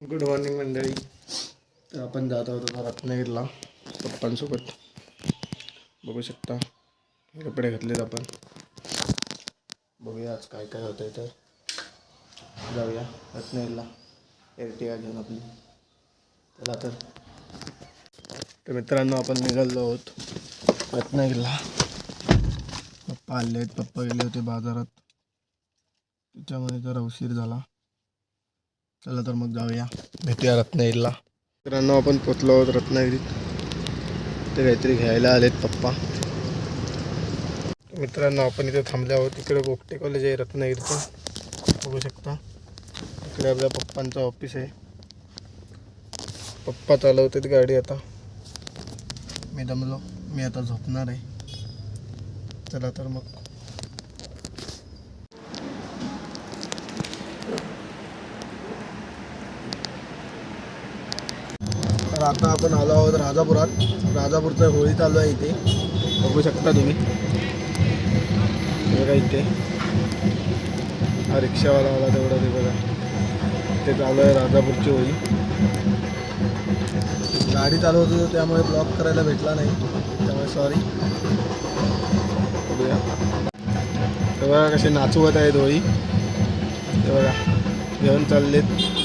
Good morning मंडळी. तर आपण जात आहोत आता रत्नागिरीला पप्पांसोबत. बघू शकता कपडे घातलेत आपण. बघूया आज काय काय होतं आहे. तर जाऊया रत्नागिरीला एर्टिगा घेऊन आपली. चला तर मित्रांनो आपण निघालो आहोत रत्नागिरीला. पप्पा आले आहेत. पप्पा गेले होते बाजारात, त्याच्यामध्ये जरा उशीर झाला. चला तर मग जाऊया, भेटूया रत्नागिरीला. मित्रांनो आपण पोचलो आहोत रत्नागिरीत. ते काहीतरी घ्यायला आलेत पप्पा. मित्रांनो आपण इथे थांबले आहोत. इकडे गोगटे कॉलेज आहे रत्नागिरीचं, बघू शकता. इकडे आपल्या पप्पांचं ऑफिस आहे. पप्पा चालवतात गाडी. आता मी दमलो, मी आता झोपणार आहे. चला तर मग. तर आता आपण आलो आहोत राजापुरात. राजापूरचं होळी चालू आहे इथे, बघू शकता तुम्ही. बघा इथे हा रिक्षावाला आला तेवढा, ते बघा इथे चालू आहे राजापूरची होळी. गाडी चालवत होतो त्यामुळे ब्लॉक करायला भेटला नाही, त्यामुळे सॉरी. बघूया ते बघा कसे नाचवत आहेत होळी. ते बघा घेऊन चाललेत.